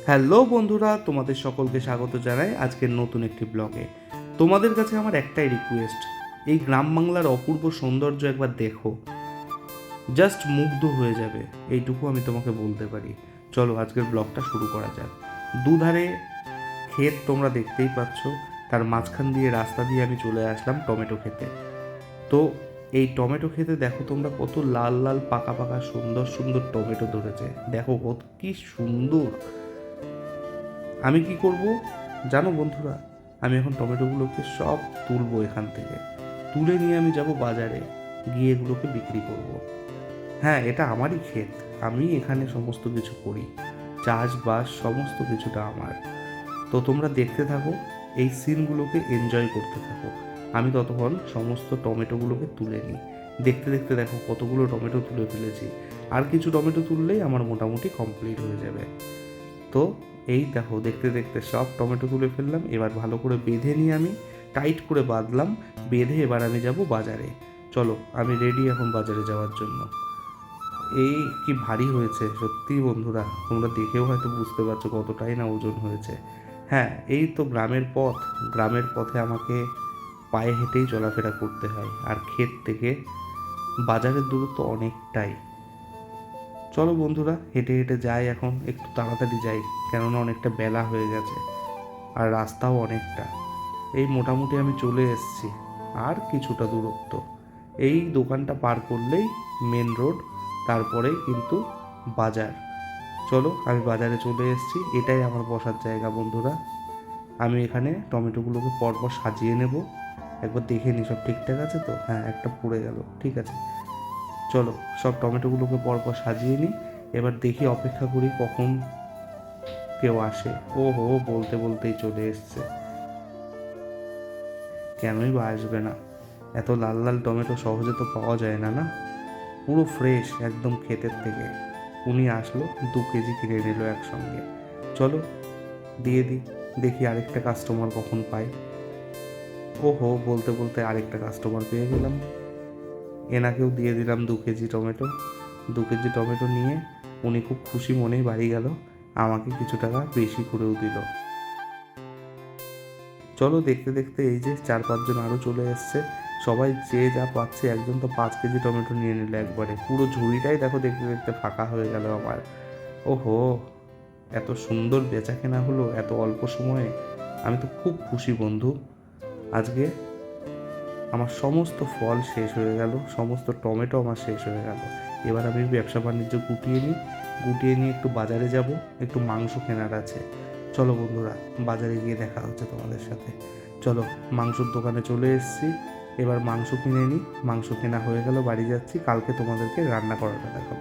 Hello বন্ধুরা, তোমাদের সকলকে স্বাগত জানাই আজকের নতুন একটি ব্লগে। তোমাদের কাছে আমার একটাই রিকোয়েস্ট, এই গ্রাম বাংলার অপূর্ব সৌন্দর্য একবার দেখো, জাস্ট মুগ্ধ হয়ে যাবে, এইটুকু আমি তোমাকে বলতে পারি। চলো আজকের ব্লগটা শুরু করা যাক। দুধারে ক্ষেত তোমরা দেখতেই পাচ্ছ, তার মাঝখান দিয়ে রাস্তা দিয়ে আমি চলে আসলাম টমেটো খেতে। তো এই টমেটো খেতে দেখো তোমরা, কত লাল লাল পাকা পাকা সুন্দর সুন্দর টমেটো ধরেছে, দেখো কত কি সুন্দর। আমি কি করব জানো বন্ধুরা, আমি এখন টমেটোগুলোকে সব তুলবো, এখান থেকে তুলে নিয়ে আমি যাব বাজারে, গিয়ে এগুলোকে বিক্রি করব। হ্যাঁ, এটা আমারই ক্ষেত, আমি এখানে সমস্ত কিছু করি, চাষবাস সমস্ত কিছুটা আমার। তো তোমরা দেখতে থাকো, এই সিনগুলোকে এনজয় করতে থাকো। আমি ততক্ষণ সমস্ত টমেটোগুলোকে তুলে নিই। দেখতে দেখতে দেখো কতগুলো টমেটো তুলে ফেলেছি, আর কিছু টমেটো তুললেই আমার মোটামুটি কমপ্লিট হয়ে যাবে। তো এই দেখো, দেখতে দেখতে সব টমেটো তুলে ফেললাম। এবার ভালো করে বেঁধে নিয়ে আমি টাইট করে বাঁধলাম, বেঁধে এবার আমি যাব বাজারে। চলো, আমি রেডি এখন বাজারে যাওয়ার জন্য। এই কি ভারী হয়েছে সত্যি বন্ধুরা, তোমরা দেখেও হয়তো বুঝতে পারছো কতটাই না ওজন হয়েছে। হ্যাঁ, এই তো গ্রামের পথ, গ্রামের পথে আমাকে পায়ে হেঁটেই চলাফেরা করতে হয়, আর ক্ষেত থেকে বাজারের দূরত্ব অনেকটাই। চলো বন্ধুরা, হেঁটে হেঁটে যাই, এখন একটু তাড়াতাড়ি যাই, কেননা অনেকটা বেলা হয়ে গেছে আর রাস্তাও অনেকটা। এই মোটামুটি আমি চলে এসেছি, আর কিছুটা দূরত্ব। এই দোকানটা পার করলেই মেন রোড, তারপরেই কিন্তু বাজার। চলো, আমি বাজারে চলে এসেছি, এটাই আমার বসার জায়গা বন্ধুরা। আমি এখানে টমেটোগুলোকে পরপর সাজিয়ে নেব, একবার দেখে নিই সব ঠিকঠাক আছে তো। হ্যাঁ, একটা পড়ে গেল, ঠিক আছে। চলো, সব টমেটোগুলোকে পরপর সাজিয়ে নিই, এবার দেখি, অপেক্ষা করি কখন কেউ আসে। ও হো, বলতে বলতেই চলে এসছে। কেনই বা আসবে না, এত লাল লাল টমেটো সহজে তো পাওয়া যায় না, না? পুরো ফ্রেশ একদম ক্ষেতের থেকে। উনি আসলো, 2 কেজি কিনে নিল একসঙ্গে। চলো দিয়ে দিই, দেখি আরেকটা কাস্টমার কখন পাই। ও হো, বলতে বলতে আরেকটা কাস্টমার পেয়ে গেলাম, এনাকেও দিয়ে দিলাম 2 কেজি টমেটো। 2 কেজি টমেটো নিয়ে উনি খুব খুশি মনেই বাড়ি গেল, আমাকে কিছু টাকা বেশি করেও দিল। চলো, দেখতে দেখতে এই যে 4-5 জন আরও চলে এসছে, সবাই যে যা পাচ্ছে। একজন তো 5 কেজি টমেটো নিয়ে নিল একবারে, পুরো ঝুড়িটাই দেখো দেখতে দেখতে ফাঁকা হয়ে গেল আমার। ওহো, এত সুন্দর বেচা কেনা হলো এত অল্প সময়ে, আমি তো খুব খুশি বন্ধু। আজকে আমার সমস্ত ফল শেষ হয়ে গেল, সমস্ত টমেটো আমার শেষ হয়ে গেল। এবার আমি ব্যবসা বাণিজ্য গুটিয়ে নিই, গুটিয়ে নিয়ে একটু বাজারে যাব, একটু মাংস কেনার আছে। চলো বন্ধুরা, বাজারে গিয়ে দেখা হচ্ছে তোমাদের সাথে। চলো, মাংসর দোকানে চলে এসেছি, এবার মাংস কিনে নিই। মাংস কেনা হয়ে গেল, বাড়ি যাচ্ছি, কালকে তোমাদেরকে রান্না করাটা দেখাবো।